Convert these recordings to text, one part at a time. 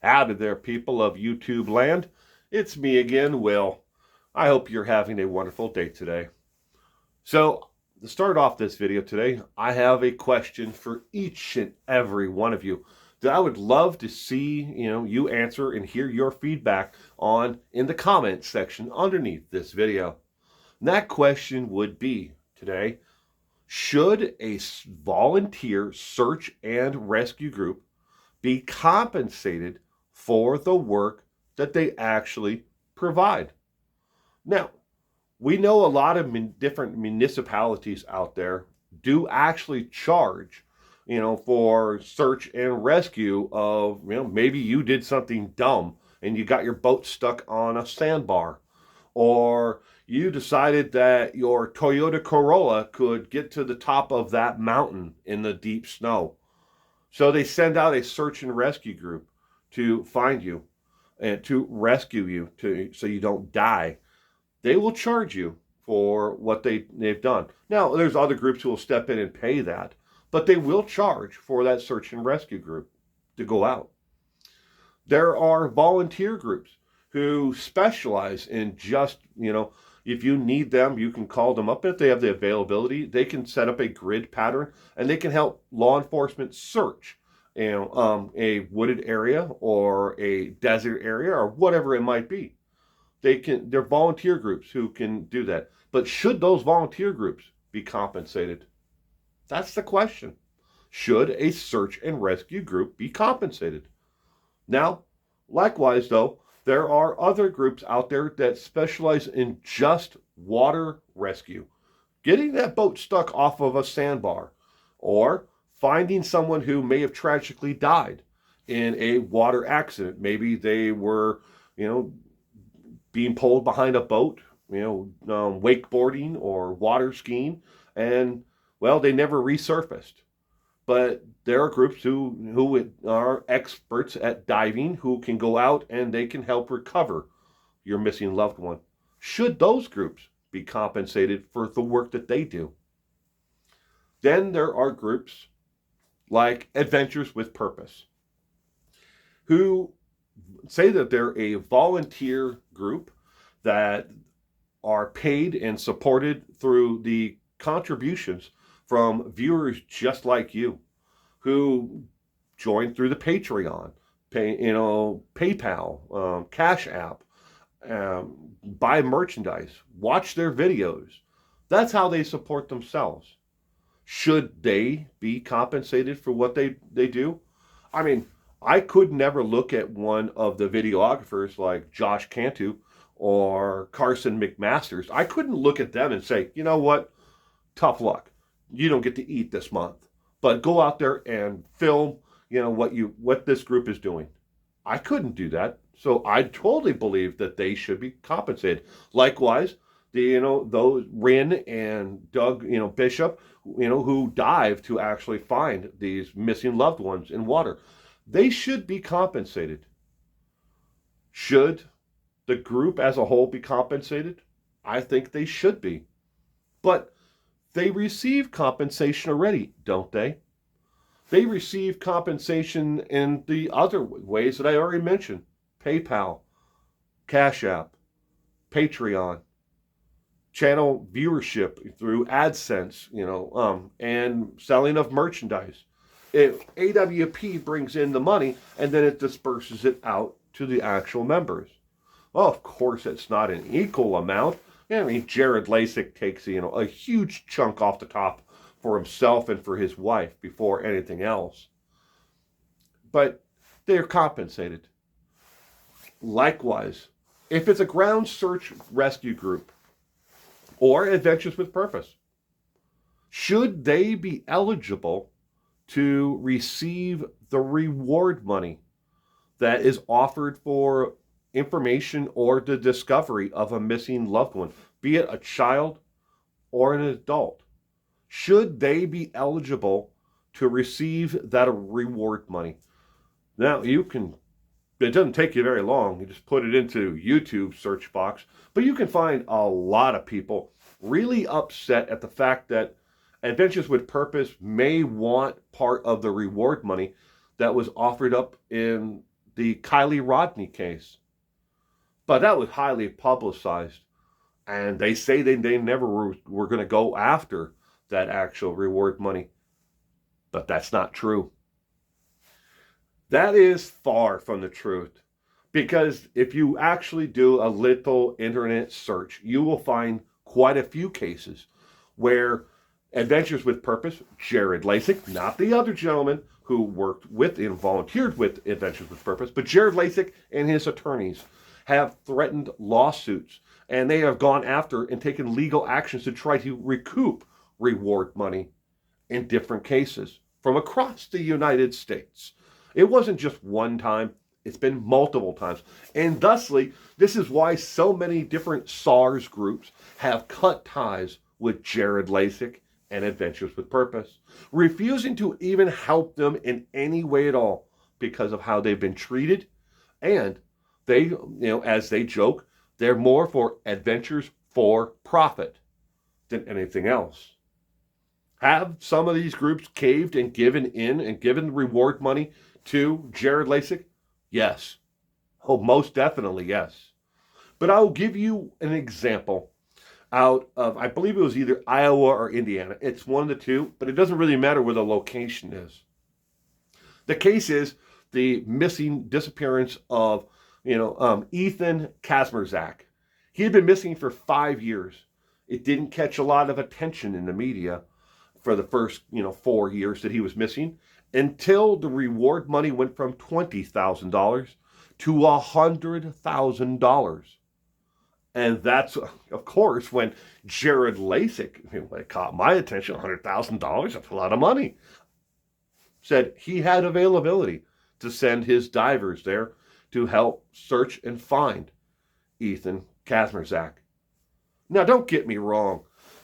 Howdy there, people of YouTube land. It's me again, Will. I hope you're having a wonderful day today. So, to start off this video today, I have a question for each and every one of you that I would love to see, you answer and hear your feedback on in the comments section underneath this video. And that question would be today, should a volunteer search and rescue group be compensated for the work that they actually provide? Now, we know a lot of different municipalities out there do actually charge, for search and rescue of, maybe you did something dumb and you got your boat stuck on a sandbar, or you decided that your Toyota Corolla could get to the top of that mountain in the deep snow. So they send out a search and rescue group to find you and to rescue you so you don't die. They will charge you for what they've done. Now, there's other groups who will step in and pay that, but they will charge for that search and rescue group to go out. There are volunteer groups who specialize in just, if you need them, you can call them up. If they have the availability, they can set up a grid pattern and they can help law enforcement search, a wooded area or a desert area or whatever it might be. They're volunteer groups who can do that. But should those volunteer groups be compensated? That's the question. Should a search and rescue group be compensated? Now, likewise, though, there are other groups out there that specialize in just water rescue, getting that boat stuck off of a sandbar, or finding someone who may have tragically died in a water accident. Maybe they were, being pulled behind a boat, wakeboarding or water skiing, and, well, they never resurfaced. But there are groups who are experts at diving who can go out and they can help recover your missing loved one. Should those groups be compensated for the work that they do? Then there are groups like Adventures with Purpose, who say that they're a volunteer group that are paid and supported through the contributions from viewers just like you, who join through the Patreon, PayPal, Cash App, buy merchandise, watch their videos. That's how they support themselves. Should they be compensated for what they do? I mean, I could never look at one of the videographers like Josh Cantu or Carson McMasters. I couldn't look at them and say, you know what, tough luck. You don't get to eat this month, but go out there and film, what this group is doing. I couldn't do that. So I totally believe that they should be compensated. Likewise, those Rin and Doug, Bishop, who dive to actually find these missing loved ones in water. They should be compensated. Should the group as a whole be compensated? I think they should be. But they receive compensation already, don't they? They receive compensation in the other ways that I already mentioned. PayPal, Cash App, Patreon, channel viewership through AdSense, and selling of merchandise. If AWP brings in the money and then it disperses it out to the actual members. Well, of course, it's not an equal amount. Jared Lasik takes, a huge chunk off the top for himself and for his wife before anything else. But they're compensated. Likewise, if it's a ground search rescue group or Adventures with Purpose, should they be eligible to receive the reward money that is offered for information or the discovery of a missing loved one, be it a child or an adult? Should they be eligible to receive that reward money? Now, it doesn't take you very long. You just put it into YouTube search box, but you can find a lot of people really upset at the fact that Adventures with Purpose may want part of the reward money that was offered up in the Kylie Rodney case. But that was highly publicized. And they say they never were going to go after that actual reward money. But that's not true. That is far from the truth. Because if you actually do a little internet search, you will find quite a few cases where Adventures with Purpose, Jared Lasik, not the other gentleman who worked with and volunteered with Adventures with Purpose, but Jared Lasik and his attorneys have threatened lawsuits, and they have gone after and taken legal actions to try to recoup reward money in different cases from across the United States. It wasn't just one time. It's been multiple times. And thusly, this is why so many different SARS groups have cut ties with Jared Lasik and Adventures with Purpose, refusing to even help them in any way at all because of how they've been treated. And they, as they joke, they're more for adventures for profit than anything else. Have some of these groups caved and given in and given reward money to Jared Lasik? Yes. Oh, most definitely, yes. But I'll give you an example out of, I believe it was either Iowa or Indiana. It's one of the two, but it doesn't really matter where the location is. The case is the missing disappearance of, Ethan Kazmierzak. He had been missing for 5 years. It didn't catch a lot of attention in the media for the first, 4 years that he was missing, until the reward money went from $20,000 to $100,000. And that's, of course, when Jared Lasik, it caught my attention, $100,000, that's a lot of money, said he had availability to send his divers there to help search and find Ethan Kazmierzak. Now, don't get me wrong.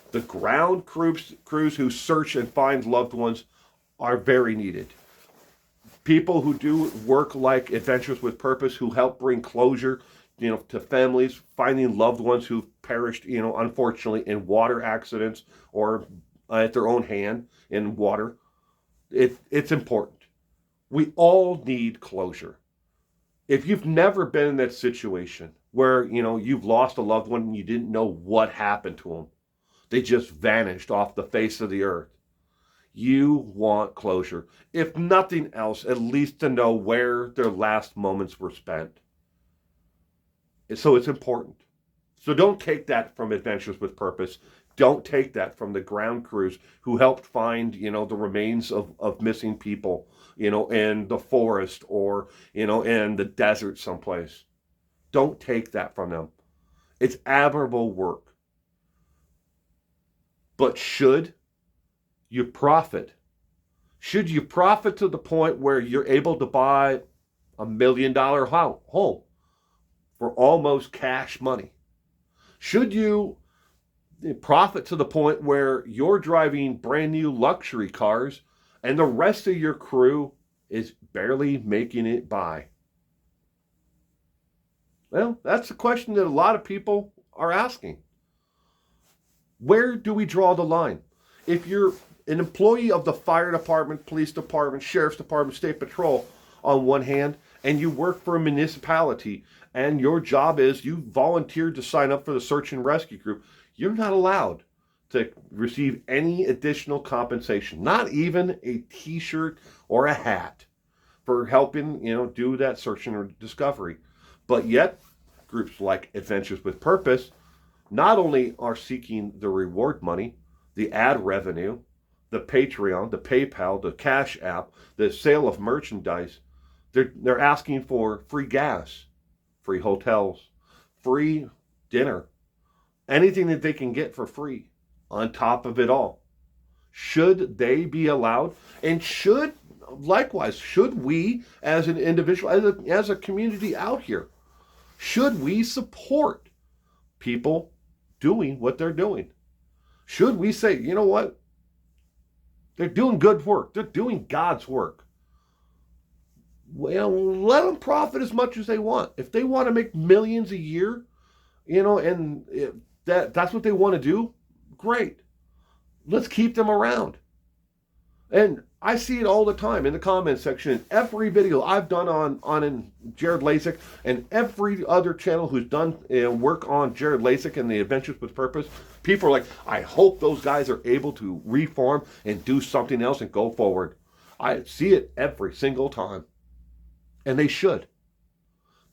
The ground crews who search and find loved ones are very needed. People who do work like Adventures with Purpose, who help bring closure, to families, finding loved ones who've perished, unfortunately in water accidents or at their own hand in water. It's important. We all need closure. If you've never been in that situation where, you've lost a loved one and you didn't know what happened to them, they just vanished off the face of the earth. You want closure. If nothing else, at least to know where their last moments were spent. So it's important. So don't take that from Adventures with Purpose. Don't take that from the ground crews who helped find, the remains of missing people, in the forest or, in the desert someplace. Don't take that from them. It's admirable work. But should you profit? Should you profit to the point where you're able to buy $1 million home for almost cash money? Should you profit to the point where you're driving brand new luxury cars and the rest of your crew is barely making it by? Well, that's a question that a lot of people are asking. Where do we draw the line? If you're an employee of the fire department, police department, sheriff's department, state patrol on one hand, and you work for a municipality, and your job is you volunteered to sign up for the search and rescue group, you're not allowed to receive any additional compensation, not even a t-shirt or a hat for helping, do that search and discovery. But yet, groups like Adventures with Purpose not only are seeking the reward money, the ad revenue, the Patreon, the PayPal, the Cash App, the sale of merchandise, they're asking for free gas, free hotels, free dinner, anything that they can get for free on top of it all. Should they be allowed? And should we as an individual, as a community out here, should we support people doing what they're doing? Should we say, you know what? They're doing good work. They're doing God's work. Well, let them profit as much as they want. If they want to make millions a year, and that's what they want to do, great. Let's keep them around. And I see it all the time in the comment section in every video I've done on Jared Lasik and every other channel who's done work on Jared Lasik and the Adventures with Purpose. People are like, I hope those guys are able to reform and do something else and go forward. I see it every single time. And they should.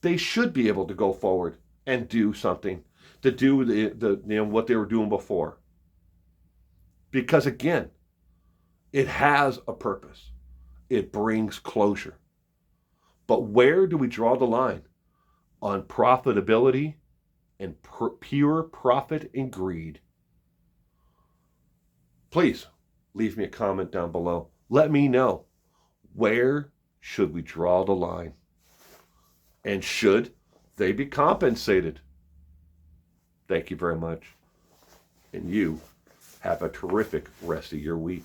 They should be able to go forward and do something to do what they were doing before. Because again, it has a purpose. It brings closure. But where do we draw the line? On profitability and pure profit and greed. Please leave me a comment down below. Let me know, where should we draw the line? And should they be compensated? Thank you very much. And you have a terrific rest of your week.